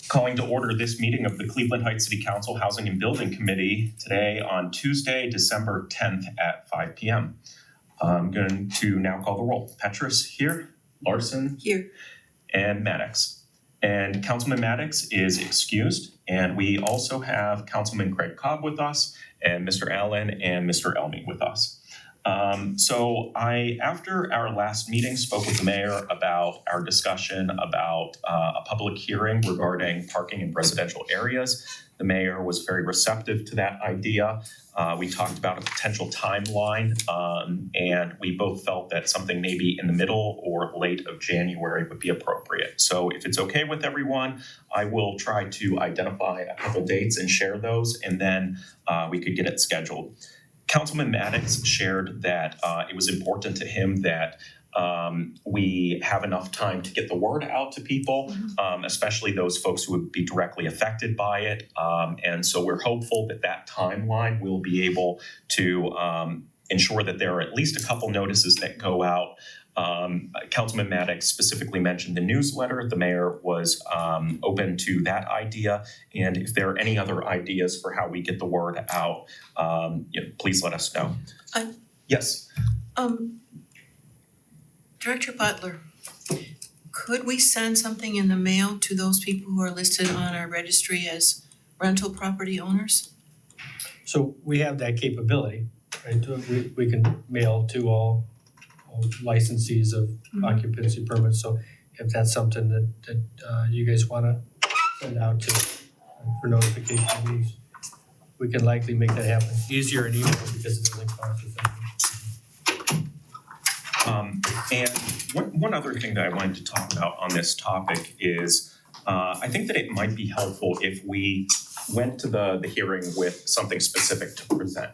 Calling to order this meeting of the Cleveland Heights City Council Housing and Building Committee today on Tuesday, December 10th at 5 p.m. I'm going to now call the roll. Petrus here, Larson here, and Maddox. And Councilman Maddox is excused. And we also have Councilman Craig Cobb with us and Mr. Allen and Mr. Elmy with us. So I, after our last meeting, spoke with the mayor about our discussion about a public hearing regarding parking in residential areas. The mayor was very receptive to that idea. We talked about a potential timeline, and we both felt that something maybe in the middle or late of January would be appropriate. So if it's okay with everyone, I will try to identify a couple dates and share those, and then we could get it scheduled. Councilman Maddox shared that it was important to him that we have enough time to get the word out to people, especially those folks who would be directly affected by it. And so we're hopeful that that timeline will be able to ensure that there are at least a couple notices that go out. Councilman Maddox specifically mentioned the newsletter. The mayor was open to that idea. And if there are any other ideas for how we get the word out, please let us know. Yes. Director Butler, could we send something in the mail to those people who are listed on our registry as rental property owners? So we have that capability, right? We can mail to all licensees of occupancy permits. So if that's something that you guys want to send out to for notification, we can likely make that happen easier and email because it doesn't cost us anything. And one other thing that I wanted to talk about on this topic is I think that it might be helpful if we went to the hearing with something specific to present.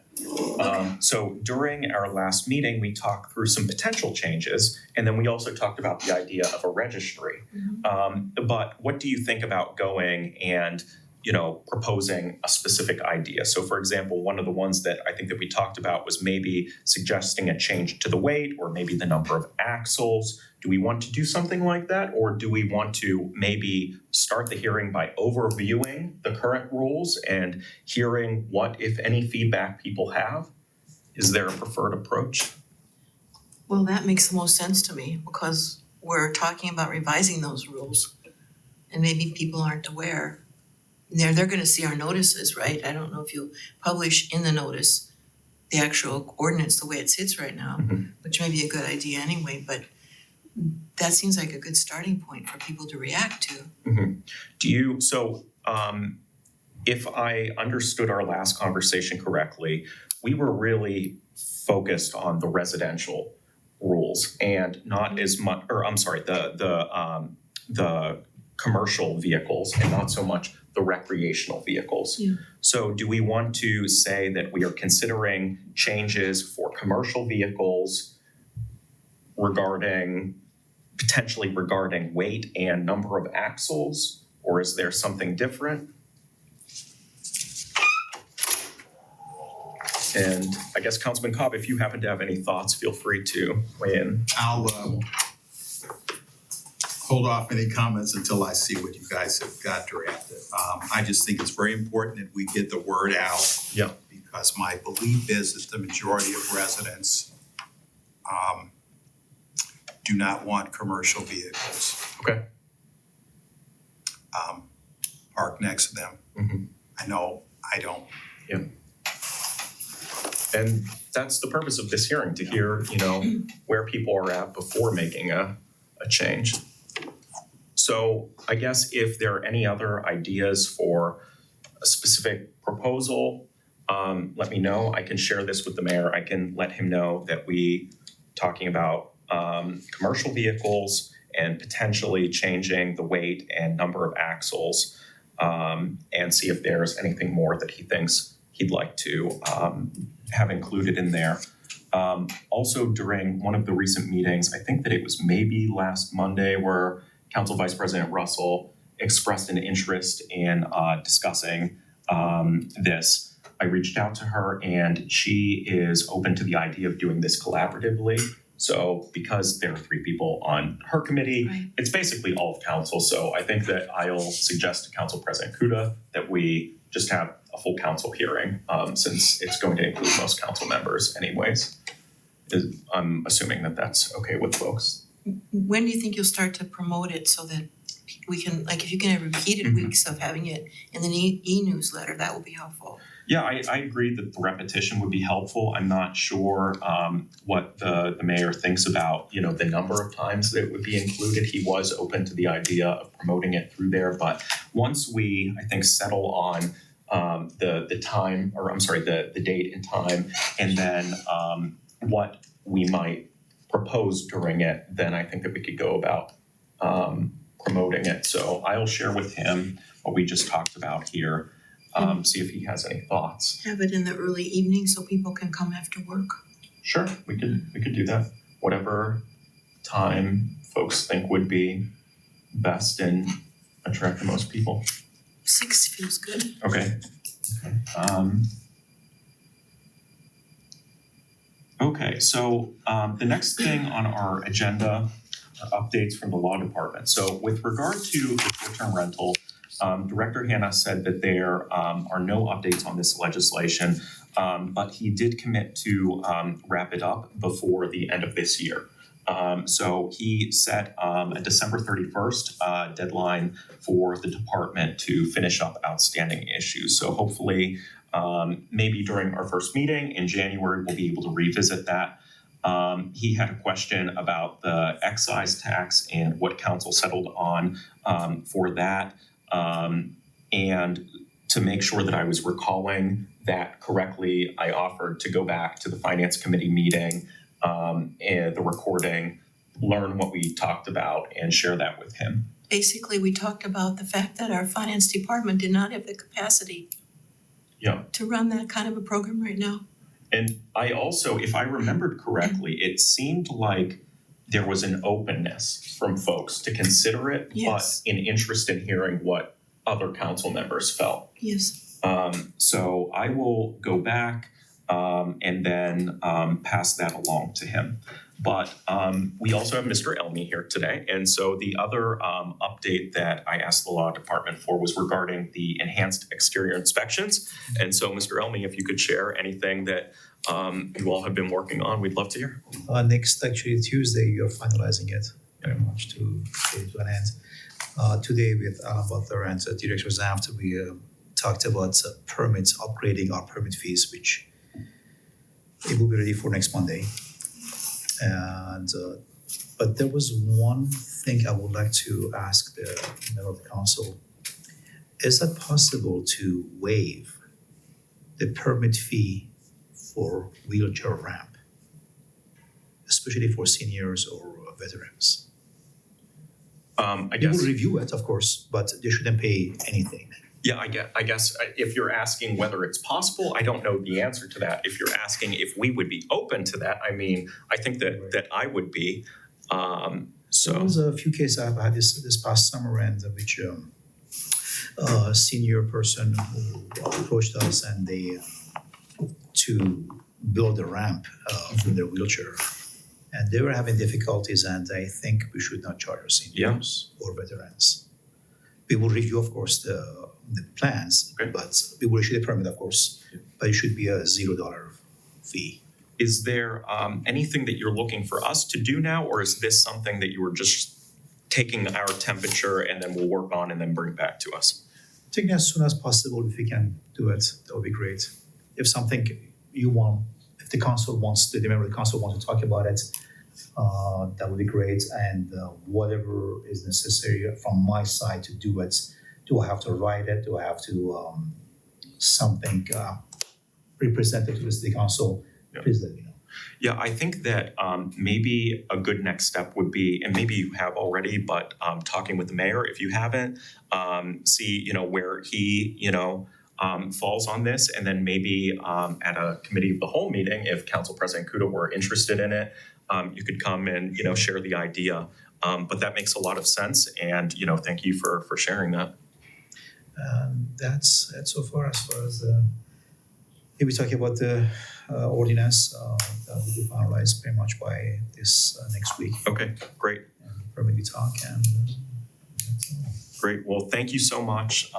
So during our last meeting, we talked through some potential changes, and then we also talked about the idea of a registry. But what do you think about going and proposing a specific idea? So for example, one of the ones that I think that we talked about was maybe suggesting a change to the weight or maybe the number of axles. Do we want to do something like that? Or do we want to maybe start the hearing by overviewing the current rules and hearing what, if any, feedback people have? Is there a preferred approach? Well, that makes the most sense to me because we're talking about revising those rules and maybe people aren't aware. They're going to see our notices, right? I don't know if you publish in the notice the actual ordinance the way it sits right now, which may be a good idea anyway, but that seems like a good starting point for people to react to. If I understood our last conversation correctly, we were really focused on the residential rules and not as much, or I'm sorry, the commercial vehicles and not so much the recreational vehicles. Yeah. So do we want to say that we are considering changes for commercial vehicles potentially regarding weight and number of axles, or is there something different? And I guess Councilman Cobb, if you happen to have any thoughts, feel free to weigh in. I'll hold off any comments until I see what you guys have got drafted. I just think it's very important that we get the word out. Yeah. Because my belief is that the majority of residents do not want commercial vehicles Okay. parked next to them. I know I don't. Yeah. And that's the purpose of this hearing, to hear, where people are at before making a change. So I guess if there are any other ideas for a specific proposal, let me know. I can share this with the mayor. I can let him know that we talking about commercial vehicles and potentially changing the weight and number of axles, and see if there's anything more that he thinks he'd like to have included in there. Also, during one of the recent meetings, I think that it was maybe last Monday, where Council Vice President Russell expressed an interest in discussing this. I reached out to her, and she is open to the idea of doing this collaboratively So because there are 3 people on her committee, Right. it's basically all of council. So I think that I'll suggest to Council President Kuda that we just have a full council hearing, since it's going to include most council members anyways. I'm assuming that that's okay with folks. When do you think you'll start to promote it so that we can, like, if you can have repeated Mhm. weeks of having it in the e-newsletter, that will be helpful. Yeah, I agree that the repetition would be helpful. I'm not sure what the mayor thinks about, the number of times that it would be included. He was open to the idea of promoting it through there, but once we, I think, settle on the time, or I'm sorry, the date and time, and then what we might propose during it, then I think that we could go about promoting it. So I'll share with him what we just talked about here. See if he has any thoughts. Have it in the early evening so people can come after work. Sure, we could do that. Whatever time folks think would be best and attract the most people. 6 feels good. Okay. Okay, so the next thing on our agenda are updates from the law department. So with regard to the short-term rental, Director Hanna said that there are no updates on this legislation, but he did commit to wrap it up before the end of this year. So he set a December 31st deadline for the department to finish up outstanding issues. So hopefully, maybe during our first meeting in January, we'll be able to revisit that. He had a question about the excise tax and what council settled on for that. And to make sure that I was recalling that correctly, I offered to go back to the Finance Committee meeting and the recording, learn what we talked about, and share that with him. Basically, we talked about the fact that our finance department did not have the capacity Yeah. to run that kind of a program right now. And I also, if I remembered correctly, it seemed like there was an openness from folks to consider it, Yes. but an interest in hearing what other council members felt. Yes. So I will go back and then pass that along to him. But we also have Mr. Elmy here today. And so the other update that I asked the law department for was regarding the enhanced exterior inspections. And so Mr. Elmy, if you could share anything that you all have been working on, we'd love to hear. Next, actually, Tuesday, you're finalizing it very much to an end. Today, with Alan Butler and Director Zaft, we talked about permits, upgrading our permit fees, which it will be ready for next Monday. And but there was one thing I would like to ask the member of the council: is it possible to waive the permit fee for wheelchair ramp, especially for seniors or veterans? I We guess. will review it, of course, but they shouldn't pay anything. Yeah, I guess if you're asking whether it's possible, I don't know the answer to that. If you're asking if we would be open to that, I mean, I think that I would be. There So was a few cases I've had this past summer, and which a senior person who approached us and they to build a ramp for their wheelchair, and they were having difficulties. And I think we should not charge our seniors or veterans. We will review, of course, the plans, Okay. but we will issue the permit, of course. But it should be a $0 fee. is there anything that you're looking for us to do now, or is this something that you were just taking our temperature and then we'll work on and then bring back to us? I think as soon as possible, if we can do it, that would be great. If something you want, if the council wants, the member of the council wants to talk about it, that would be great. And whatever is necessary from my side to do it, do I have to write it? Do I have to something represent it to the city council? Yeah. Please let me know. Yeah, I think that maybe a good next step would be, and maybe you have already, but talking with the mayor if you haven't, see where he falls on this, and then maybe at a committee of the whole meeting, if Council President Kuda were interested in it, you could come and share the idea. But that makes a lot of sense, and thank you for sharing that. That's so far as He'll be talking about the ordinance that will be finalized pretty much by this next week. Okay, great. And permit we talk and that's all. Great, well, thank you so much.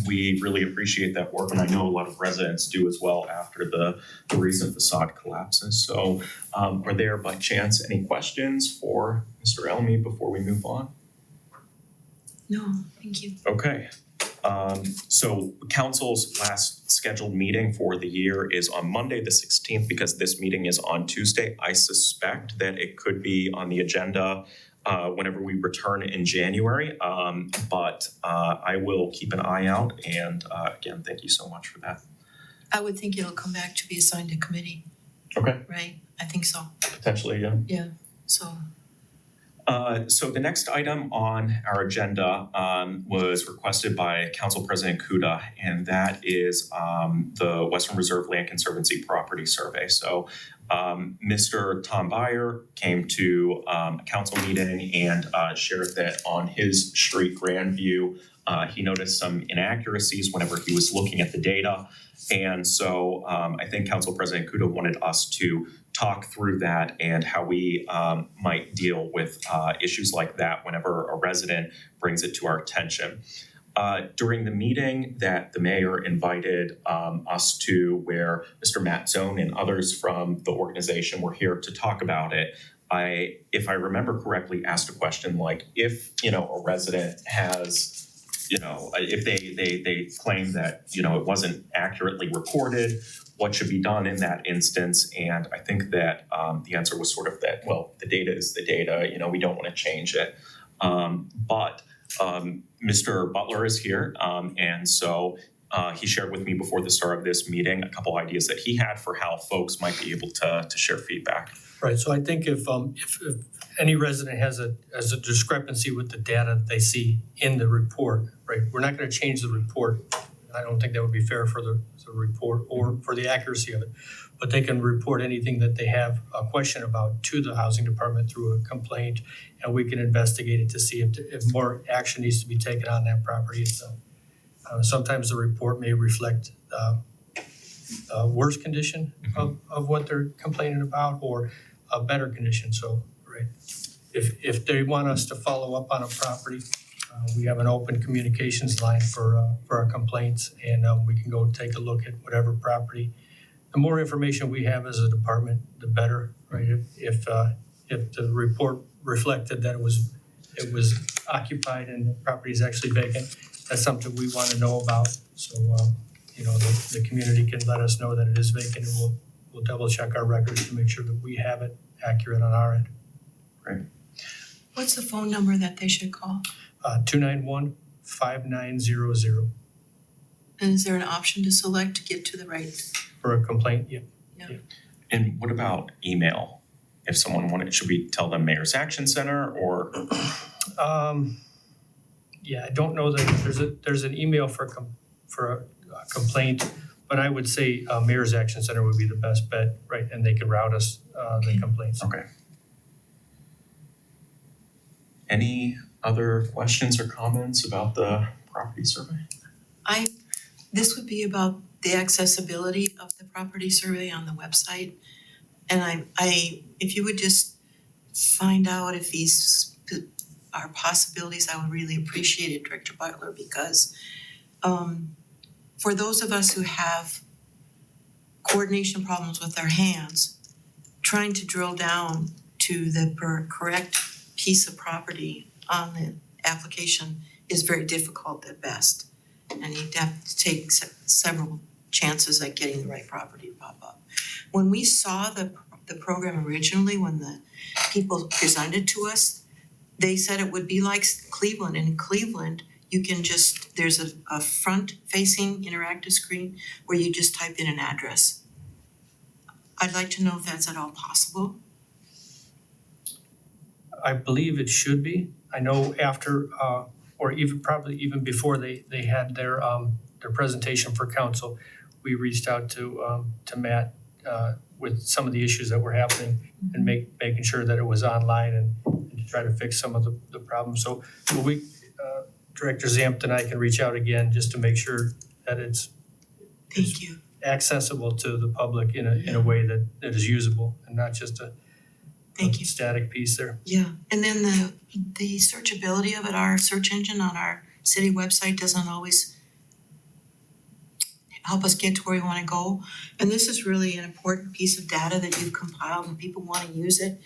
We really appreciate that work, and I know a lot of residents do as well after the recent facade collapses. So are there by chance any questions for Mr. Elmy before we move on? No, thank you. Okay, so council's last scheduled meeting for the year is on Monday, the 16th, because this meeting is on Tuesday. I suspect that it could be on the agenda whenever we return in January, but I will keep an eye out, and again, thank you so much for that. I would think it'll come back to be assigned to committee, Okay, right? I think so, potentially, yeah. so. So the next item on our agenda was requested by Council President Kuda, and that is the Western Reserve Land Conservancy Property Survey. So Mr. Tom Byer came to a council meeting and shared that on his street, Grandview, he noticed some inaccuracies whenever he was looking at the data. And so I think Council President Kuda wanted us to talk through that and how we might deal with issues like that whenever a resident brings it to our attention. During the meeting that the mayor invited us to, where Mr. Matt Zone and others from the organization were here to talk about it, if I remember correctly, asked a question like, if, a resident has, if they claim that, it wasn't accurately reported, what should be done in that instance? And I think that the answer was sort of that, well, the data is the data, we don't want to change it. But Mr. Butler is here, and so he shared with me before the start of this meeting a couple ideas that he had for how folks might be able to share feedback. Right, so I think if any resident has a discrepancy with the data that they see in the report, right, we're not gonna change the report. I don't think that would be fair for the report or for the accuracy of it. But they can report anything that they have a question about to the housing department through a complaint, and we can investigate it to see if more action needs to be taken on that property itself. Sometimes the report may reflect worse condition of what they're complaining about or a better condition. So, right, if they want us to follow up on a property, we have an open communications line for our complaints, and we can go take a look at whatever property. The more information we have as a department, the better, right? If the report reflected that it was occupied and the property is actually vacant, that's something we want to know about. So the community can let us know that it is vacant, and we'll double check our records to make sure that we have it accurate on our end. Great. What's the phone number that they should call? 291-5900 And is there an option to select to get to the right? for a complaint. Yeah. And what about email? If someone wanted, should we tell them Mayor's Action Center or? Yeah, I don't know that there's an email for a complaint, but I would say Mayor's Action Center would be the best bet, right? And they could route us the complaints. Okay. Any other questions or comments about the property survey? This would be about the accessibility of the property survey on the website. And if you would just find out if these are possibilities, I would really appreciate it, Director Butler, because for those of us who have coordination problems with our hands, trying to drill down to the correct piece of property on the application is very difficult at best. And you'd have to take several chances at getting the right property to pop up. When we saw the program originally, when the people presented to us, they said it would be like Cleveland. In Cleveland, you can there's a front-facing interactive screen where you just type in an address. I'd like to know if that's at all possible. I believe it should be. I know after or probably even before they had their presentation for council, we reached out to Matt with some of the issues that were happening and making sure that it was online and to try to fix some of the problems. So we, Director Zampt and I can reach out again just to make sure that it's Thank you. accessible to the public in a way that is usable and not just a Thank you. static piece there. Yeah, and then the searchability of it, our search engine on our city website doesn't always help us get to where we wanna go. And this is really an important piece of data that you've compiled and people wanna use it.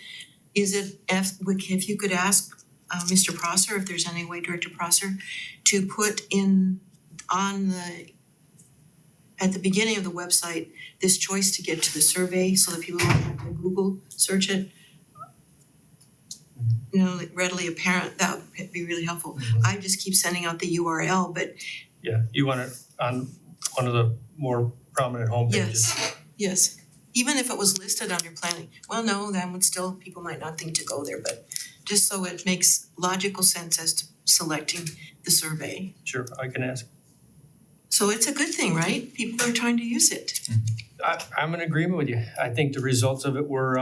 Is it, if you could ask Mr. Prosser, if there's any way, Director Prosser, to put in at the beginning of the website, this choice to get to the survey so that people don't have to Google search it. Readily apparent, that would be really helpful. I just keep sending out the URL, but Yeah, you want it on one of the more prominent homepages. yes, even if it was listed under planning, well, no, then would still, people might not think to go there, but just so it makes logical sense as to selecting the survey. Sure, I can ask. So it's a good thing, right? People are trying to use it. I'm in agreement with you. I think the results of it were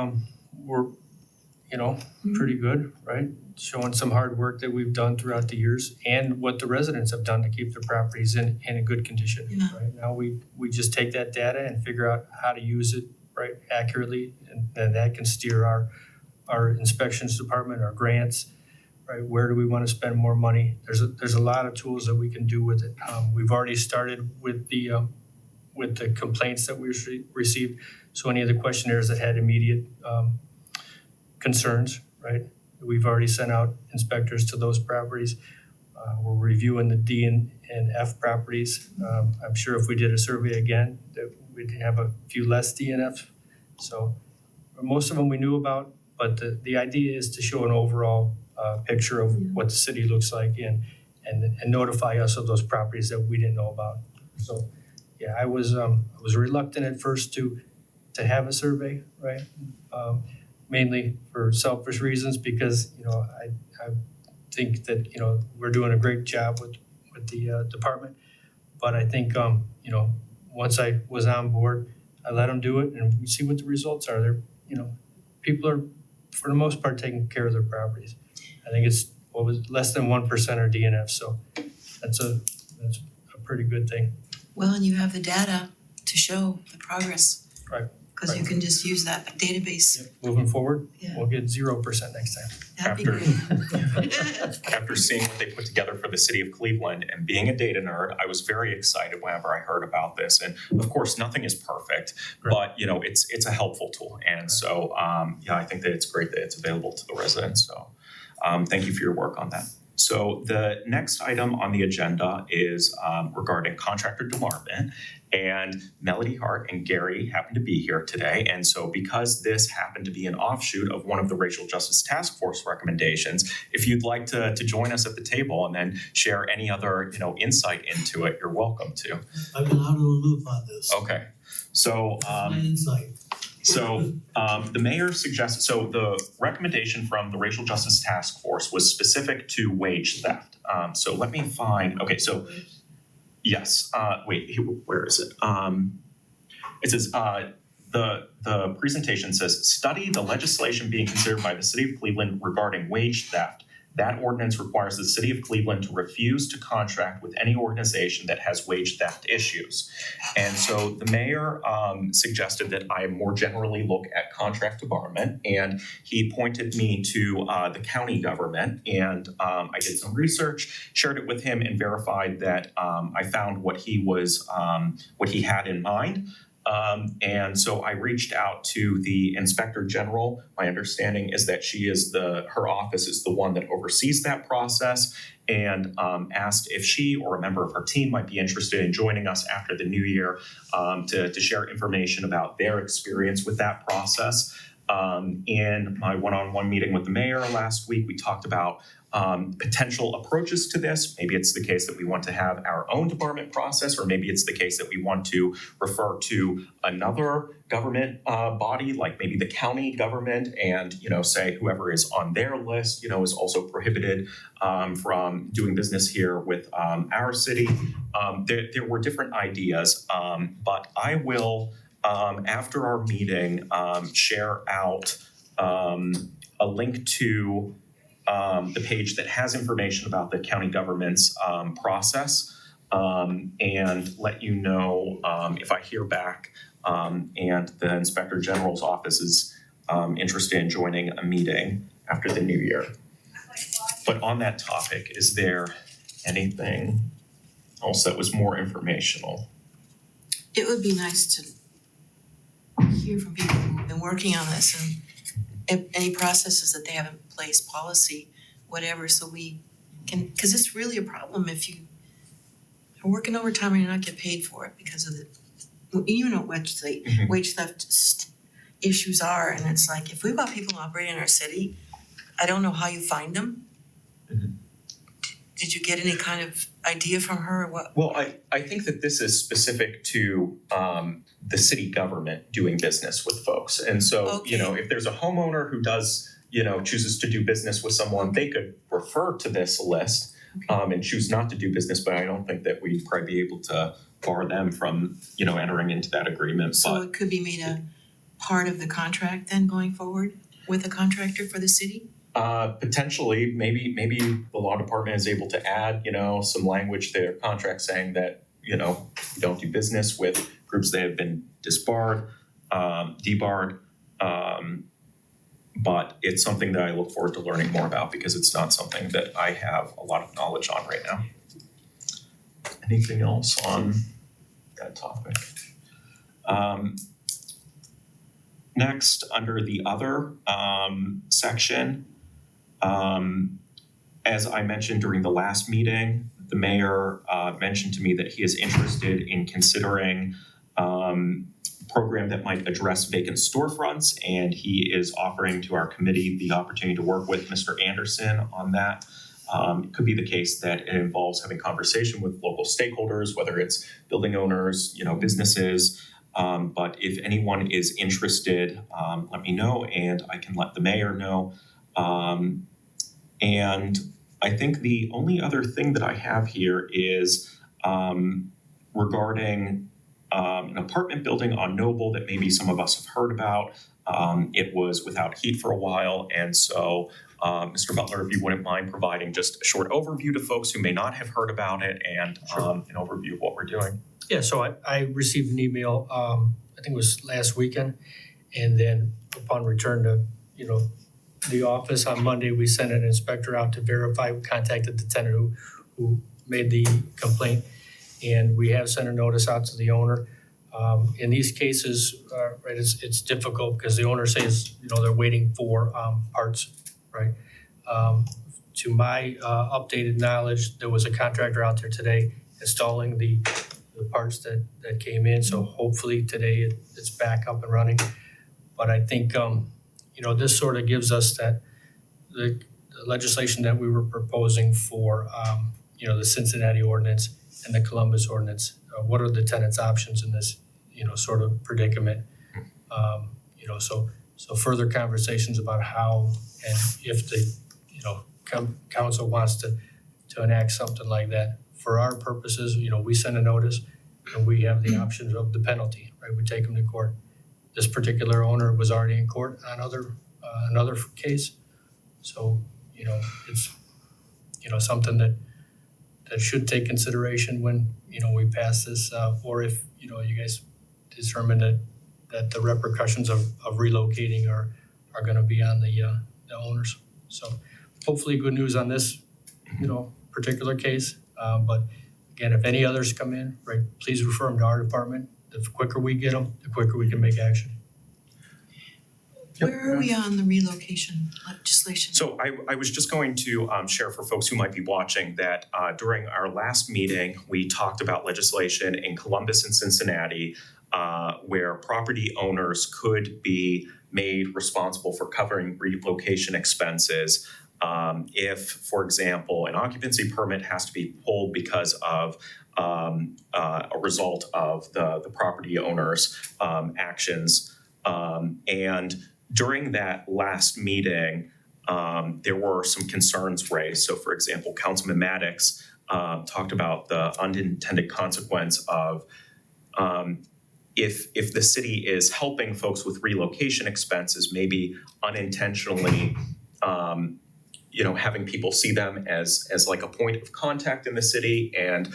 pretty good, right? Showing some hard work that we've done throughout the years and what the residents have done to keep their properties in a good condition. Yeah. Right now, we just take that data and figure out how to use it right accurately, and that can steer our inspections department, our grants, right? Where do we want to spend more money? There's a lot of tools that we can do with it. We've already started with the complaints that we received. So any of the questionnaires that had immediate concerns, right? We've already sent out inspectors to those properties. We're reviewing the D and F properties. I'm sure if we did a survey again, that we'd have a few less D and F. So most of them we knew about, but the idea is to show an overall picture of what the city looks like and notify us of those properties that we didn't know about. So yeah, I was reluctant at first to have a survey, right? Mainly for selfish reasons, because I think that we're doing a great job with the department, but I think once I was on board, I let them do it, and we see what the results are. They're people are for the most part taking care of their properties. I think it's less than 1% are DNF, so that's a pretty good thing. Well, and you have the data to show the progress. Right. Because you can just use that database. Moving forward, Yeah. we'll get 0% next time. That'd be great. After seeing what they put together for the city of Cleveland and being a data nerd, I was very excited whenever I heard about this. And of course, nothing is perfect, but it's a helpful tool. And so I think that it's great that it's available to the residents. So thank you for your work on that. So the next item on the agenda is regarding contractor debarment. And Melody Hart and Gary happen to be here today. And so because this happened to be an offshoot of one of the Racial Justice Task Force recommendations, if you'd like to join us at the table and then share any other insight into it, you're welcome to. I've been out of the loop on this. Okay. So My insight. So the mayor suggested, so the recommendation from the Racial Justice Task Force was specific to wage theft. So let me find, okay, so yes, wait, where is it? It says, the presentation says, study the legislation being considered by the city of Cleveland regarding wage theft. That ordinance requires the city of Cleveland to refuse to contract with any organization that has wage theft issues. And so the mayor suggested that I more generally look at contract debarment, and he pointed me to the county government. And I did some research, shared it with him, and verified that I found what he had in mind. And so I reached out to the Inspector General. My understanding is that her office is the one that oversees that process, and asked if she or a member of her team might be interested in joining us after the new year to share information about their experience with that process. In my one-on-one meeting with the mayor last week, we talked about potential approaches to this. Maybe it's the case that we want to have our own debarment process, or maybe it's the case that we want to refer to another government body, like maybe the county government, and say whoever is on their list, is also prohibited from doing business here with our city. There were different ideas, but I will, after our meeting, share out a link to the page that has information about the county government's process. and let you know if I hear back and the Inspector General's office is interested in joining a meeting after the new year. But on that topic, is there anything else that was more informational? It would be nice to hear from people who've been working on this and if any processes that they have in place, policy, whatever, so we can, because it's really a problem if you are working overtime and you're not getting paid for it because of the, you know, wage theft issues are, and it's like, if we've got people operating in our city, I don't know how you find them. Mhm. Did you get any kind of idea from her or what? Well, I think that this is specific to the city government doing business with folks. And so, you know, if there's a homeowner who does, you know, chooses to do business with someone, they could refer to this list and choose not to do business, but I don't think that we'd probably be able to bar them from, you know, entering into that agreement. So But it could be made a part of the contract then going forward with a contractor for the city? potentially, maybe the law department is able to add, you know, some language to their contract saying that, you know, we don't do business with groups that have been debarred. But it's something that I look forward to learning more about because it's not something that I have a lot of knowledge on right now. Anything else on that topic? Next, under the other section, as I mentioned during the last meeting, the mayor mentioned to me that he is interested in considering program that might address vacant storefronts, and he is offering to our committee the opportunity to work with Mr. Anderson on that. It could be the case that it involves having conversation with local stakeholders, whether it's building owners, you know, businesses. But if anyone is interested, let me know and I can let the mayor know. And I think the only other thing that I have here is regarding an apartment building on Noble that maybe some of us have heard about. It was without heat for a while, and so Mr. Butler, if you wouldn't mind providing just a short overview to folks who may not have heard about it and an overview of what we're doing. Yeah, so I received an email, I think it was last weekend, and then upon return to, you know, the office on Monday, we sent an inspector out to verify. We contacted the tenant who made the complaint, and we have sent a notice out to the owner. In these cases, right, it's difficult because the owner says, you know, they're waiting for parts, right? To my updated knowledge, there was a contractor out there today installing the parts that came in, so hopefully today it's back up and running. But I think, you know, this sort of gives us that the legislation that we were proposing for, you know, the Cincinnati ordinance and the Columbus ordinance. What are the tenants' options in this, you know, sort of predicament? You know, so further conversations about how and if the, you know, council wants to enact something like that. For our purposes, you know, we send a notice and we have the options of the penalty, right? We take them to court. This particular owner was already in court on another case. So, you know, it's, you know, something that should take consideration when, you know, we pass this, or if, you know, you guys determine that the repercussions of relocating are gonna be on the owners. So hopefully good news on this, you know, particular case. But again, if any others come in, right, please refer them to our department. The quicker we get them, the quicker we can make action. Where are we on the relocation legislation? So I was just going to share for folks who might be watching that during our last meeting, we talked about legislation in Columbus and Cincinnati where property owners could be made responsible for covering relocation expenses if, for example, an occupancy permit has to be pulled because of a result of the property owner's actions. And during that last meeting, there were some concerns raised. So, for example, Councilman Maddox talked about the unintended consequence of if the city is helping folks with relocation expenses, maybe unintentionally having people see them as like a point of contact in the city and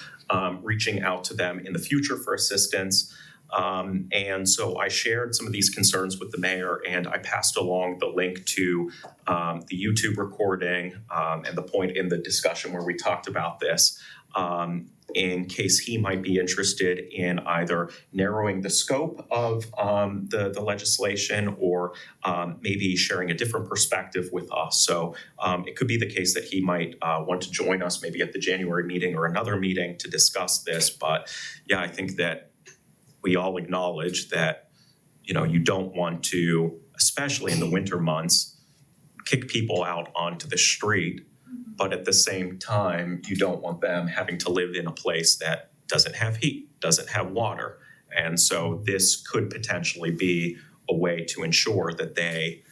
reaching out to them in the future for assistance. And so I shared some of these concerns with the mayor, and I passed along the link to the YouTube recording and the point in the discussion where we talked about this, in case he might be interested in either narrowing the scope of the legislation or maybe sharing a different perspective with us. So it could be the case that he might want to join us maybe at the January meeting or another meeting to discuss this. But yeah, I think that we all acknowledge that, you don't want to, especially in the winter months, kick people out onto the street. But at the same time, you don't want them having to live in a place that doesn't have heat, doesn't have water. And so this could potentially be a way to ensure that they,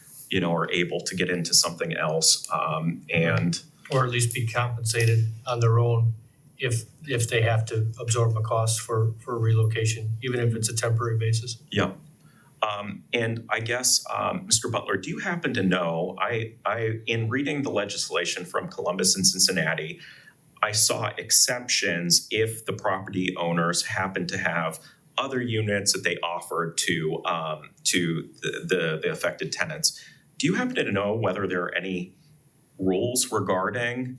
are able to get into something else, and Or at least be compensated on their own if they have to absorb a cost for relocation, even if it's a temporary basis. yeah. And I guess, Mr. Butler, do you happen to know, I in reading the legislation from Columbus and Cincinnati, I saw exceptions if the property owners happen to have other units that they offered to the affected tenants. Do you happen to know whether there are any rules regarding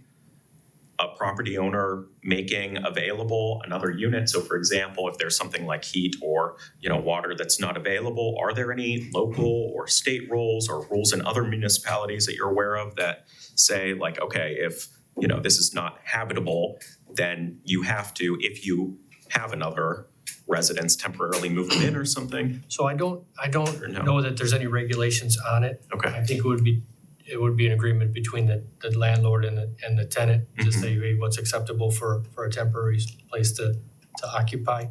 a property owner making available another unit? So for example, if there's something like heat or, water that's not available, are there any local or state rules or rules in other municipalities that you're aware of that say like, okay, if, this is not habitable, then you have to, if you have another residence, temporarily move them in or something? So I don't Or no? know that there's any regulations on it. Okay. I think it would be an agreement between the landlord and the tenant to say, hey, what's acceptable for a temporary place to occupy.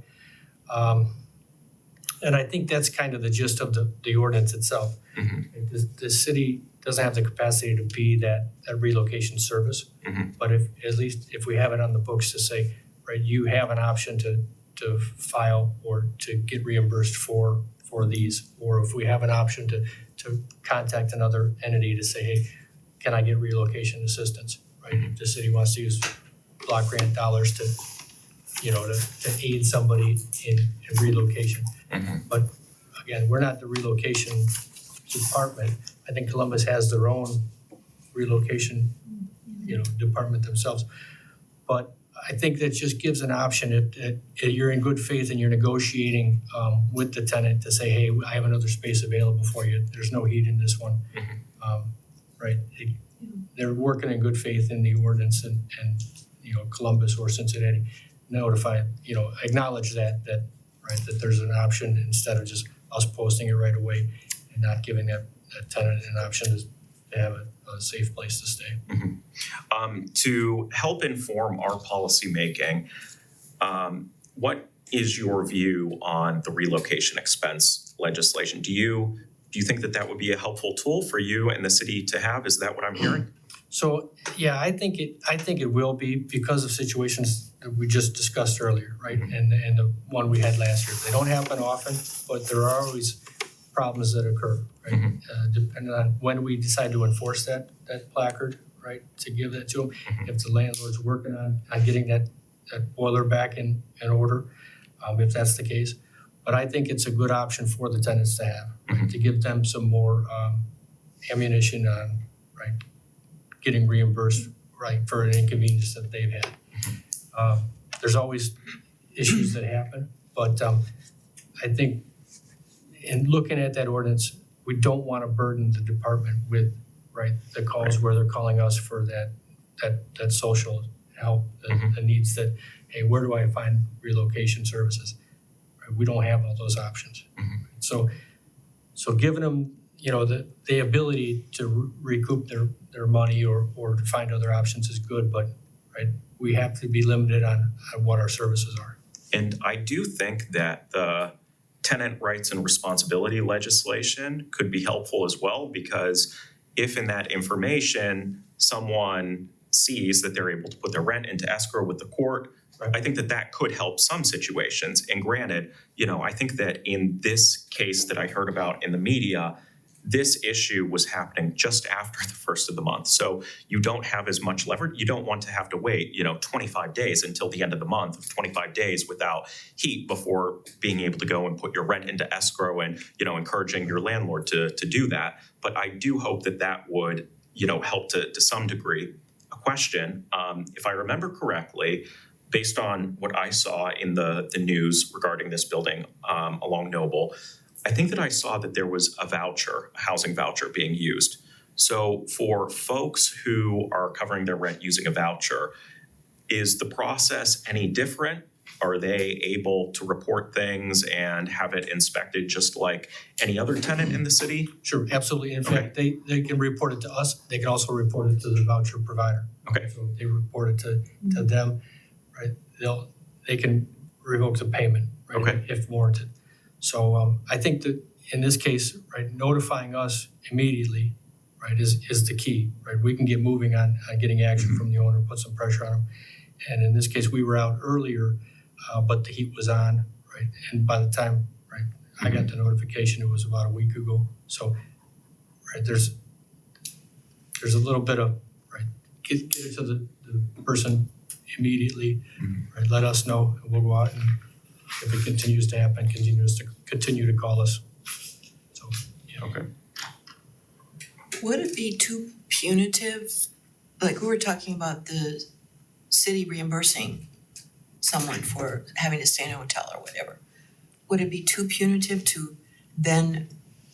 And I think that's kind of the gist of the ordinance itself. The city doesn't have the capacity to be that relocation service. But if we have it on the books to say, right, you have an option to file or to get reimbursed for these, or if we have an option to contact another entity to say, hey, can I get relocation assistance, right? If the city wants to use block grant dollars to aid somebody in relocation. But again, we're not the relocation department. I think Columbus has their own relocation, department themselves. But I think that just gives an option if you're in good faith and you're negotiating with the tenant to say, hey, I have another space available for you. There's no heat in this one. Right? They're working in good faith in the ordinance and Columbus or Cincinnati notify, acknowledge that there's an option instead of just us posting it right away and not giving that tenant an option to have a safe place to stay. To help inform our policymaking, what is your view on the relocation expense legislation? Do you think that would be a helpful tool for you and the city to have? Is that what I'm hearing? So, yeah, I think it will be because of situations that we just discussed earlier, right? And the one we had last year. They don't happen often, but there are always problems that occur, right? Depending on when we decide to enforce that placard, right, to give that to them. If the landlord's working on getting that boiler back in order, if that's the case. But I think it's a good option for the tenants to have, right, to give them some more ammunition on, right, getting reimbursed, right, for an inconvenience that they've had. There's always issues that happen, but I think in looking at that ordinance, we don't want to burden the department with, right, the calls where they're calling us for that social help, the needs that, hey, where do I find relocation services? Right? We don't have all those options. So giving them, the ability to recoup their money or to find other options is good, but right, we have to be limited on what our services are. And I do think that the tenant rights and responsibility legislation could be helpful as well, because if in that information someone sees that they're able to put their rent into escrow with the court, Right. I think that could help some situations. And granted, I think that in this case that I heard about in the media, this issue was happening just after the first of the month. So you don't have as much leverage. You don't want to have to wait, 25 days until the end of the month, 25 days without heat before being able to go and put your rent into escrow and, encouraging your landlord to do that. But I do hope that would, help to some degree. A question, if I remember correctly, based on what I saw in the news regarding this building along Noble, I think that I saw that there was a housing voucher being used. So for folks who are covering their rent using a voucher, is the process any different? Are they able to report things and have it inspected just like any other tenant in the city? Sure, absolutely. In fact, they can report it to us. They can also report it to the voucher provider. Okay. So if they report it to them, right, they can revoke the payment, right? Okay. If warranted. So I think that in this case, right, notifying us immediately, right, is the key, right? We can get moving on getting action from the owner, put some pressure on them. And in this case, we were out earlier, but the heat was on, right? And by the time, right, I got the notification, it was about a week ago. So, right, there's a little bit of, right, get it to the person immediately, right? Let us know, and we'll go out, and if it continues to happen, continue to call us. So, Okay. Would it be too punitive? Like, we were talking about the city reimbursing someone for having to stay in a hotel or whatever. Would it be too punitive to then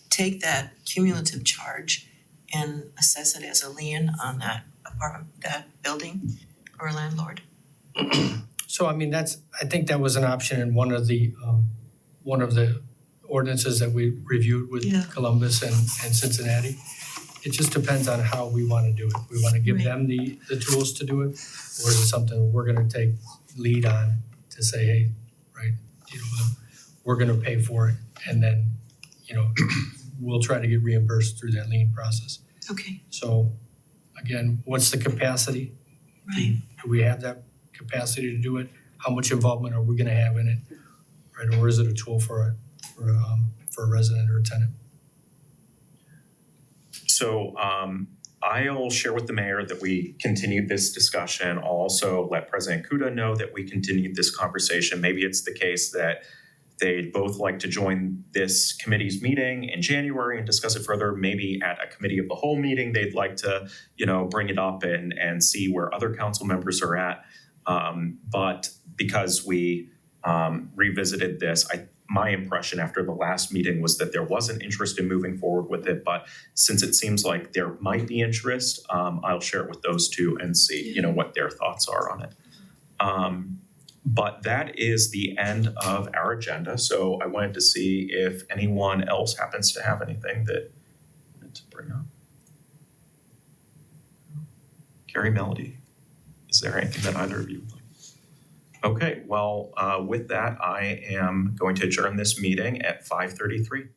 take that cumulative charge and assess it as a lien on that apartment, that building, or landlord? So I mean, I think that was an option in one of the ordinances that we reviewed with Yeah. Columbus and Cincinnati. It just depends on how we want to do it. We want to give Right. them the tools to do it, or is it something we're going to take lead on to say, hey, right, we're going to pay for it, and then, we'll try to get reimbursed through that lien process. Okay, So again, what's the capacity? right. Do we have that capacity to do it? How much involvement are we gonna have in it? Right, or is it a tool for a resident or a tenant? So I'll share with the mayor that we continued this discussion. I'll also let President Kuda know that we continued this conversation. Maybe it's the case that they'd both like to join this committee's meeting in January and discuss it further. Maybe at a committee of the whole meeting, they'd like to, bring it up and see where other council members are at. But because we revisited this, my impression after the last meeting was that there was an interest in moving forward with it. But since it seems like there might be interest, I'll share it with those two and see, what their thoughts are on it. But that is the end of our agenda. So I wanted to see if anyone else happens to have anything that I wanted to bring up. Carrie, Melody, is there anything that either of you would like? Okay, well, with that, I am going to adjourn this meeting at 5:33.